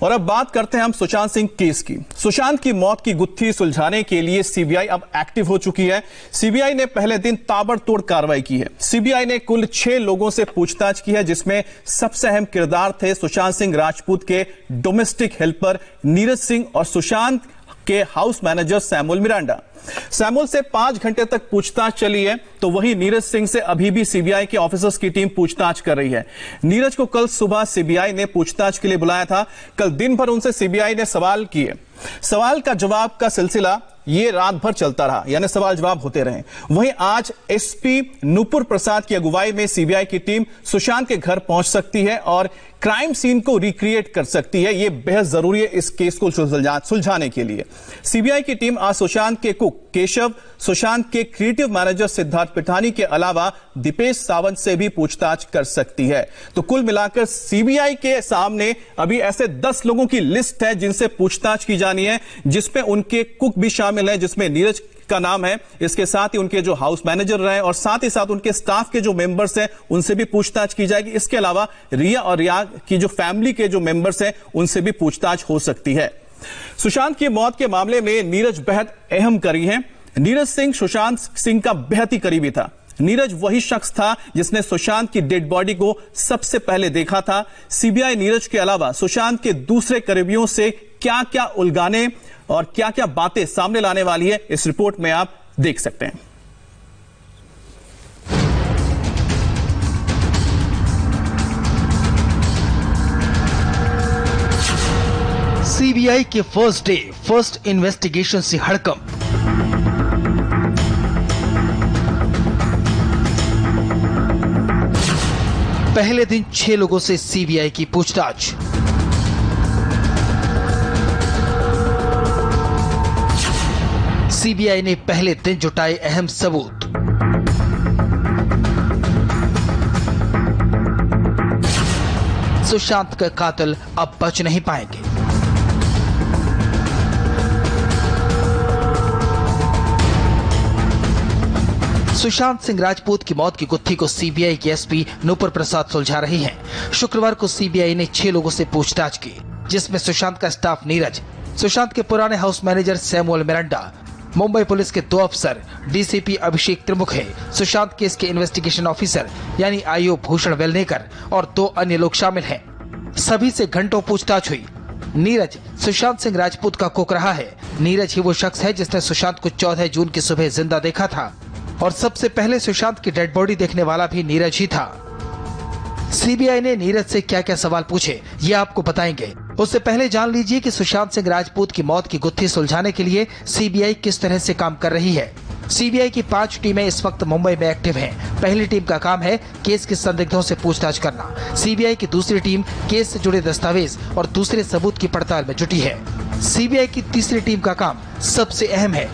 और अब बात करते हैं हम सुशांत सिंह केस की। सुशांत की मौत की गुत्थी सुलझाने के लिए सीबीआई अब एक्टिव हो चुकी है। सीबीआई ने पहले दिन ताबड़तोड़ कार्रवाई की है। सीबीआई ने कुल 6 लोगों से पूछताछ की है, जिसमें सबसे अहम किरदार थे सुशांत सिंह राजपूत के डोमेस्टिक हेल्पर नीरज सिंह और सुशांत के house manager Samuel Miranda. Samuel से 5 घंटे तक पूछताछ चली है, तो वहीं नीरज सिंह से अभी भी सीबीआई के ऑफिसर्स की टीम पूछताछ कर रही है। नीरज को कल सुबह सीबीआई ने पूछताछ के लिए बुलाया था। कल दिन भर उनसे सीबीआई ने सवाल किए। सवाल का जवाब का सिलसिला ये रात भर चलता रहा, यानी सवाल जवाब होते रहे। वहीं आज एसपी नूपुर प्रसाद की अगुवाई में सीबीआई की टीम सुशांत के घर पहुंच सकती है और क्राइम सीन को रिक्रिएट कर सकती है। यह बेहद जरूरी है इस केस को सुलझाने के लिए। सीबीआई की टीम आज सुशांत के कुक केशव, सुशांत के क्रिएटिव मैनेजर सिद्धार्थ पिठानी के अलावा दीपेश सावंत से भी पूछताछ कर सकती है। तो कुल मिलाकर सीबीआई के सामने अभी ऐसे 10 लोगों की लिस्ट है जिनसे पूछताछ की जानी है, जिसमें उनके कुक भी शामिल है, जिसमें नीरज का नाम है। इसके साथ ही उनके जो हाउस मैनेजर रहे और साथ ही साथ उनके स्टाफ के जो मेंबर्स हैं उनसे भी पूछताछ की जाएगी। इसके अलावा रिया और रिया की जो फैमिली के जो मेंबर्स हैं उनसे भी पूछताछ हो सकती है। सुशांत की मौत के मामले में नीरज बेहद अहम कड़ी है। नीरज सिंह सुशांत सिंह का बेहद ही करीबी था। नीरज वही शख्स था जिसने सुशांत की डेड बॉडी को सबसे पहले देखा था। सीबीआई नीरज के अलावा सुशांत के दूसरे करीबियों से क्या क्या उलझाने और क्या क्या बातें सामने लाने वाली है, इस रिपोर्ट में आप देख सकते हैं। सीबीआई के फर्स्ट डे फर्स्ट इन्वेस्टिगेशन से हड़कंप। पहले दिन 6 लोगों से सीबीआई की पूछताछ। सीबीआई ने पहले दिन जुटाए अहम सबूत। सुशांत के कातिल अब बच नहीं पाएंगे। सुशांत सिंह राजपूत की मौत की गुत्थी को सीबीआई के एसपी नूपुर प्रसाद सुलझा रही हैं। शुक्रवार को सीबीआई ने 6 लोगों से पूछताछ की, जिसमें सुशांत का स्टाफ नीरज, सुशांत के पुराने house manager Samuel Miranda, Mumbai police के 2 अफसर डीसीपी अभिषेक त्रिमुखे, सुशांत केस के इन्वेस्टिगेशन ऑफिसर यानी आईओ भूषण वेलनेकर और 2 अन्य लोग शामिल हैं। सभी से घंटों पूछताछ हुई। नीरज सुशांत सिंह राजपूत का कुक रहा है। नीरज ही वो शख्स है जिसने सुशांत को 14 जून की सुबह जिंदा देखा था और सबसे पहले सुशांत की डेड बॉडी देखने वाला भी नीरज ही था। सीबीआई ने नीरज से क्या क्या सवाल पूछे ये आपको बताएंगे। उससे पहले जान लीजिए कि सुशांत सिंह राजपूत की मौत की गुत्थी सुलझाने के लिए सीबीआई किस तरह से काम कर रही है। सीबीआई की 5 टीमें इस वक्त मुंबई में एक्टिव हैं। पहली टीम का काम है केस के संदिग्धों से पूछताछ करना। सीबीआई की दूसरी टीम केस से जुड़े दस्तावेज और दूसरे सबूत की पड़ताल में जुटी है। सीबीआई की तीसरी टीम का काम सबसे अहम है।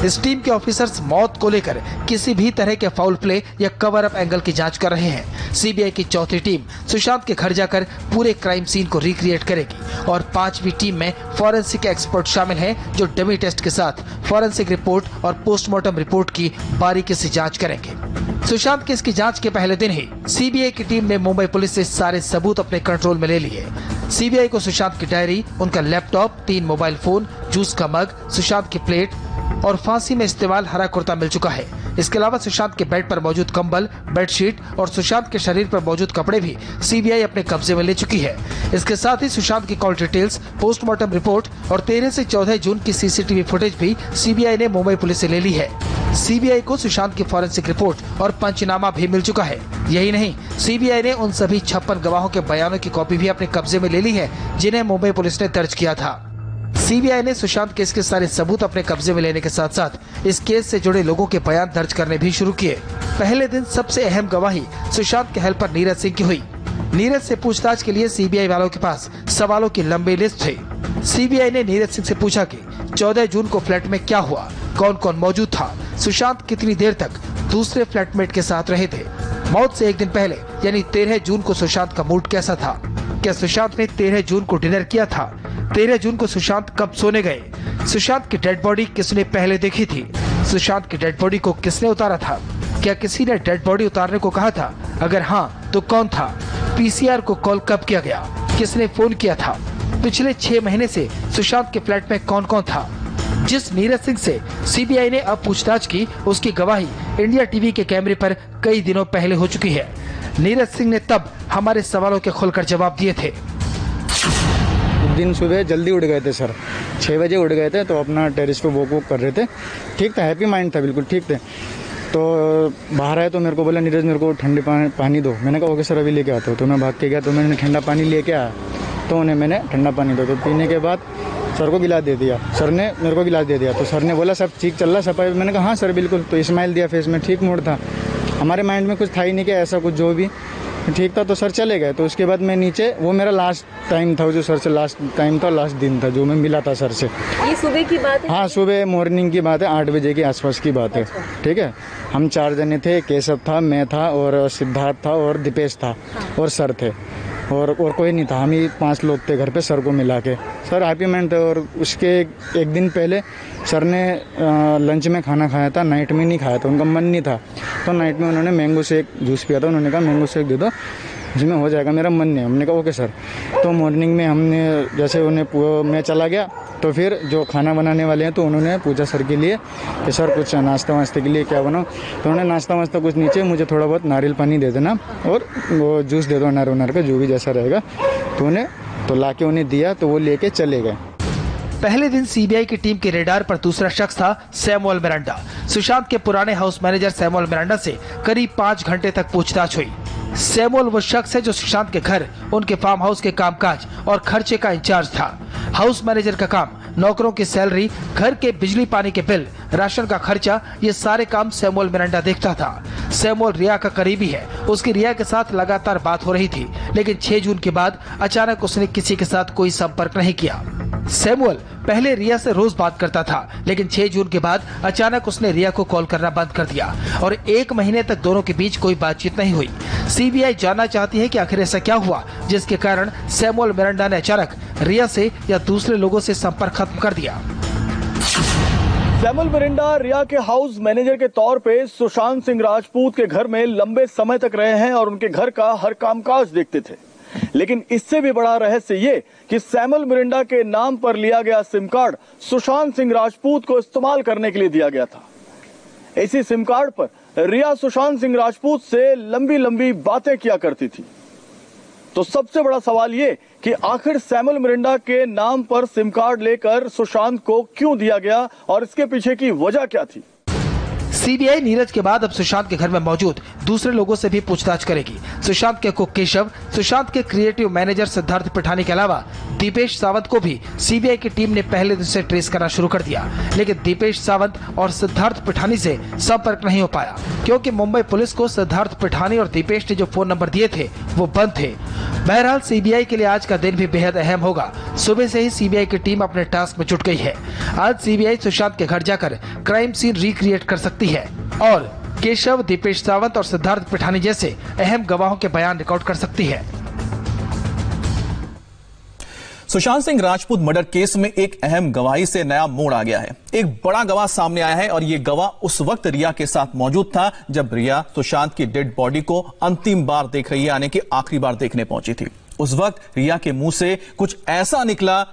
इस टीम के ऑफिसर्स मौत को लेकर किसी भी तरह के फाउल प्ले या कवर अप एंगल की जांच कर रहे हैं। सीबीआई की चौथी टीम सुशांत के घर जाकर पूरे क्राइम सीन को रिक्रिएट करेगी और 5वीं टीम में फॉरेंसिक एक्सपर्ट शामिल हैं, जो डमी टेस्ट के साथ फॉरेंसिक रिपोर्ट और पोस्टमार्टम रिपोर्ट की बारीकी से जांच करेंगे। सुशांत केस की जांच के पहले दिन ही सीबीआई की टीम ने मुंबई पुलिस से सारे सबूत अपने कंट्रोल में ले लिए। सीबीआई को सुशांत की डायरी, उनका लैपटॉप, 3 मोबाइल फोन, जूस का मग, सुशांत की प्लेट और फांसी में इस्तेमाल हरा कुर्ता मिल चुका है। इसके अलावा सुशांत के बेड पर मौजूद कंबल, बेडशीट और सुशांत के शरीर पर मौजूद कपड़े भी सीबीआई अपने कब्जे में ले चुकी है। इसके साथ ही सुशांत की कॉल डिटेल्स, पोस्टमार्टम रिपोर्ट और 13 से 14 जून की सीसीटीवी फुटेज भी सीबीआई ने मुंबई पुलिस से ले ली है। सीबीआई को सुशांत की फॉरेंसिक रिपोर्ट और पंचनामा भी मिल चुका है। यही नहीं, सीबीआई ने उन सभी 56 गवाहों के बयानों की कॉपी भी अपने कब्जे में ले ली है, जिन्हें मुंबई पुलिस ने दर्ज किया था। सीबीआई ने सुशांत केस के सारे सबूत अपने कब्जे में लेने के साथ साथ इस केस से जुड़े लोगों के बयान दर्ज करने भी शुरू किए। पहले दिन सबसे अहम गवाही सुशांत के हेल्पर नीरज सिंह की हुई। नीरज से पूछताछ के लिए सीबीआई वालों के पास सवालों की लंबी लिस्ट थी। सीबीआई ने नीरज सिंह से पूछा कि 14 जून को फ्लैट में क्या हुआ, कौन कौन मौजूद था, सुशांत कितनी देर तक दूसरे फ्लैटमेट के साथ रहे थे, मौत से 1 दिन पहले यानी 13 जून को सुशांत का मूड कैसा था, क्या सुशांत ने 13 जून को डिनर किया था, 13 जून को सुशांत कब सोने गए, सुशांत की डेड बॉडी किसने पहले देखी थी, सुशांत की डेड बॉडी को किसने उतारा था, क्या किसी ने डेड बॉडी उतारने को कहा था, अगर हाँ तो कौन था, पीसीआर को कॉल कब किया गया, किसने फोन किया था, पिछले 6 महीने से सुशांत के फ्लैट में कौन कौन था। जिस नीरज सिंह से सीबीआई ने अब पूछताछ की, उसकी गवाही इंडिया टीवी के कैमरे पर कई दिनों पहले हो चुकी है। नीरज सिंह ने तब हमारे सवालों के खुलकर जवाब दिए थे। दिन सुबह जल्दी उठ गए थे सर, 6 बजे उठ गए थे, तो अपना टेरेस पे वॉक कर रहे थे। ठीक था, हैप्पी माइंड था, बिल्कुल ठीक थे। तो बाहर आए तो मेरे को बोला नीरज मेरे को ठंडे पानी दो। मैंने कहा ओके सर अभी लेके आता हूँ। तो मैं भाग के गया, तो मैंने ठंडा पानी लेके आया, तो उन्हें मैंने ठंडा पानी दो। तो पीने के बाद सर को गिलास दे दिया, सर ने मेरे को गिलास दे दिया। तो सर ने बोला सब ठीक चल रहा सफाई? मैंने कहा हाँ सर बिल्कुल। तो स्माइल दिया फेस में, ठीक मूड था। हमारे माइंड में कुछ था ही नहीं कि ऐसा कुछ, जो भी ठीक था। तो सर चले गए। तो उसके बाद मैं नीचे, वो मेरा लास्ट टाइम था जो सर से लास्ट टाइम था, लास्ट दिन था जो मैं मिला था सर से। ये सुबह की बात है? हाँ, सुबह मॉर्निंग की बात है, 8 बजे के आसपास की बात है। ठीक है, हम 4 जने थे, केशव था, मैं था और सिद्धार्थ था और दीपेश था और सर थे और कोई नहीं था। हम ही 5 लोग थे घर पे सर को मिला के। सर हैप्पी माइंड थे। और उसके एक दिन पहले सर ने लंच में खाना खाया था, नाइट में नहीं खाया था, उनका मन नहीं था। तो नाइट में उन्होंने मैंगो शेक जूस पिया था। उन्होंने कहा मैंगो शेक दे दो, इसमें हो जाएगा, मेरा मन नहीं है। हमने कहा ओके सर। तो मॉर्निंग में हमने जैसे मैं चला गया, तो फिर जो खाना बनाने वाले हैं तो उन्होंने पूछा सर के लिए कि सर कुछ नाश्ता वास्ते के लिए क्या बनाओ। तो उन्होंने नाश्ता वास्ता कुछ नीचे, मुझे थोड़ा बहुत नारियल पानी दे देना और वो जूस दे दो अनार का, जो भी जैसा रहेगा। तो उन्हें तो ला के उन्हें दिया, तो वो लेके चले गए। पहले दिन सीबीआई की टीम के रेडार पर दूसरा शख्स था सैमुअल मिरांडा। सुशांत के पुराने हाउस मैनेजर सैमुअल मिरांडा से करीब 5 घंटे तक पूछताछ हुई। सैमुअल वो शख्स है जो सुशांत के घर, उनके फार्म हाउस के कामकाज और खर्चे का इंचार्ज था। हाउस मैनेजर का काम नौकरों की सैलरी, घर के बिजली पानी के बिल, राशन का खर्चा, ये सारे काम सैमुअल मिरांडा देखता था। सैमुअल रिया का करीबी है, उसकी रिया के साथ लगातार बात हो रही थी, लेकिन 6 जून के बाद अचानक उसने किसी के साथ कोई संपर्क नहीं किया। सैमुअल पहले रिया से रोज बात करता था, लेकिन 6 जून के बाद अचानक उसने रिया को कॉल करना बंद कर दिया और 1 महीने तक दोनों के बीच कोई बातचीत नहीं हुई। सीबीआई जानना चाहती है कि आखिर ऐसा क्या हुआ जिसके कारण सैमुअल मिरांडा ने अचानक रिया से या दूसरे लोगों से संपर्क खत्म कर दिया। सैमुअल मिरांडा रिया के हाउस मैनेजर के तौर पे सुशांत सिंह राजपूत के घर में लंबे समय तक रहे हैं और उनके घर का हर कामकाज देखते थे। लेकिन इससे भी बड़ा रहस्य ये कि सैमुअल मिरांडा के नाम पर लिया गया सिम कार्ड सुशांत सिंह राजपूत को इस्तेमाल करने के लिए दिया गया था। इसी सिम कार्ड पर रिया सुशांत सिंह राजपूत से लंबी लंबी बातें किया करती थी। तो सबसे बड़ा सवाल ये कि आखिर सैमुअल मिरांडा के नाम पर सिम कार्ड लेकर सुशांत को क्यों दिया गया और इसके पीछे की वजह क्या थी। सीबीआई नीरज के बाद अब सुशांत के घर में मौजूद दूसरे लोगों से भी पूछताछ करेगी। सुशांत के कुक केशव, सुशांत के क्रिएटिव मैनेजर सिद्धार्थ पिठानी के अलावा दीपेश सावंत को भी सीबीआई की टीम ने पहले दिन से ट्रेस करना शुरू कर दिया, लेकिन दीपेश सावंत और सिद्धार्थ पिठानी से संपर्क नहीं हो पाया, क्योंकि मुंबई पुलिस को सिद्धार्थ पिठानी और दीपेश ने जो फोन नंबर दिए थे वो बंद थे। बहरहाल सीबीआई के लिए आज का दिन भी बेहद अहम होगा। सुबह से ही सीबीआई की टीम अपने टास्क में जुट गई है। आज सीबीआई सुशांत के घर जाकर क्राइम सीन रिक्रिएट कर सकती है और केशव, दीपेश सावंत और सिद्धार्थ पिठानी जैसे अहम गवाहों के बयान रिकॉर्ड कर सकती है। सुशांत सिंह राजपूत मर्डर केस में एक अहम गवाही से नया मोड़ आ गया है। एक बड़ा गवाह सामने आया है और यह गवाह उस वक्त रिया के साथ मौजूद था जब रिया सुशांत की डेड बॉडी को अंतिम बार देख रही है, यानी कि आखिरी बार देखने पहुंची थी। उस वक्त रिया के मुंह से कुछ ऐसा निकला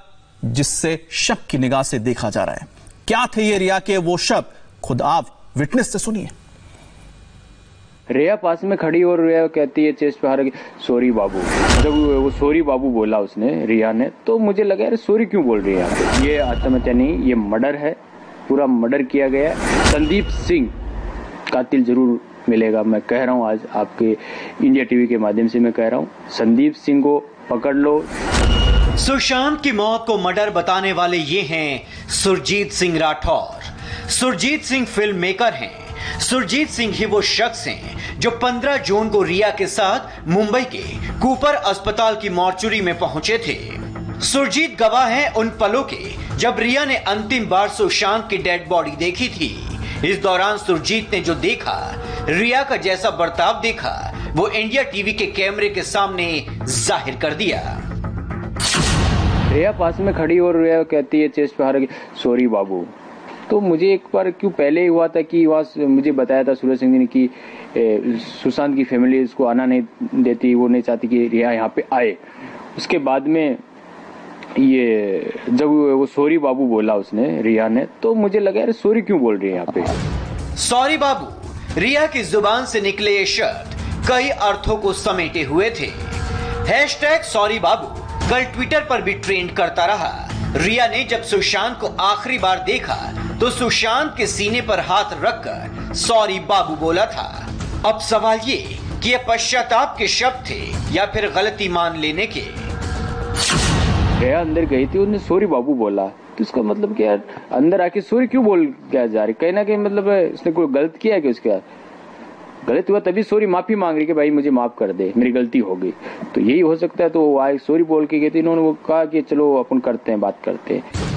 जिससे शक की निगाह से देखा जा रहा है। क्या थे ये रिया के वो शब्द, खुद आप विटनेस से सुनिए। रिया पास में खड़ी और रिया कहती है चेस्ट पे हार, सॉरी बाबू। जब वो सॉरी बाबू बोला उसने, रिया ने, तो मुझे लगा यार सॉरी क्यों बोल रही है। ये आत्महत्या नहीं, ये मर्डर है, पूरा मर्डर किया गया है। संदीप सिंह कातिल जरूर मिलेगा, मैं कह रहा हूँ आज आपके इंडिया टीवी के माध्यम से मैं कह रहा हूँ, संदीप सिंह को पकड़ लो। सुशांत की मौत को मर्डर बताने वाले ये हैं सुरजीत सिंह राठौर। सुरजीत सिंह फिल्म मेकर हैं। सुरजीत सिंह ही वो शख्स हैं जो 15 जून को रिया के साथ मुंबई के कूपर अस्पताल की मॉर्चुरी में पहुंचे थे। सुरजीत गवाह हैं उन पलों के जब रिया ने अंतिम बार सुशांत की डेड बॉडी देखी थी। इस दौरान सुरजीत ने जो देखा, रिया का जैसा बर्ताव देखा, वो इंडिया टीवी के कैमरे के सामने जाहिर कर दिया। रिया पास में खड़ी और रिया कहती है चेस्ट पे हार, सॉरी बाबू। तो मुझे एक बार क्यों पहले ही हुआ था कि वहाँ मुझे बताया था सूरज सिंह ने कि सुशांत की फैमिली इसको आना नहीं देती, वो नहीं चाहती कि रिया यहाँ पे आए। उसके बाद में ये जब वो सॉरी बाबू बोला उसने, रिया ने, तो मुझे लगा यार सॉरी क्यों बोल रही है यहाँ पे। सॉरी बाबू, रिया की जुबान से निकले ये शब्द कई अर्थों को समेटे हुए थे। हैशटैग सॉरी बाबू कल ट्विटर पर भी ट्रेंड करता रहा। रिया ने जब सुशांत को आखिरी बार देखा तो सुशांत के सीने पर हाथ रखकर सॉरी बाबू बोला था। अब सवाल ये कि ये पश्चाताप के शब्द थे या फिर गलती मान लेने के। रिया अंदर गई थी, उन्होंने सॉरी बाबू बोला, तो इसका मतलब क्या, अंदर आके सॉरी क्यों बोल क्या जा रही, कहीं ना कहीं मतलब इसने कोई गलत किया है कि उसका गलत हुआ तभी सॉरी माफी मांग रही कि भाई मुझे माफ कर दे, मेरी गलती हो गई, तो यही हो सकता है। तो वो आए सॉरी बोल के गई थी, इन्होंने वो कहा कि चलो अपन करते हैं, बात करते हैं।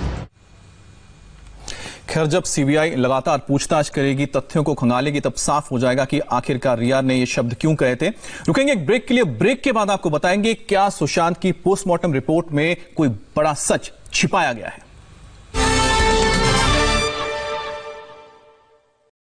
खैर, जब सीबीआई लगातार पूछताछ करेगी, तथ्यों को खंगालेगी, तब साफ हो जाएगा कि आखिरकार रिया ने ये शब्द क्यों कहे थे। रुकेंगे एक ब्रेक के लिए, ब्रेक के बाद आपको बताएंगे क्या सुशांत की पोस्टमार्टम रिपोर्ट में कोई बड़ा सच छिपाया गया है।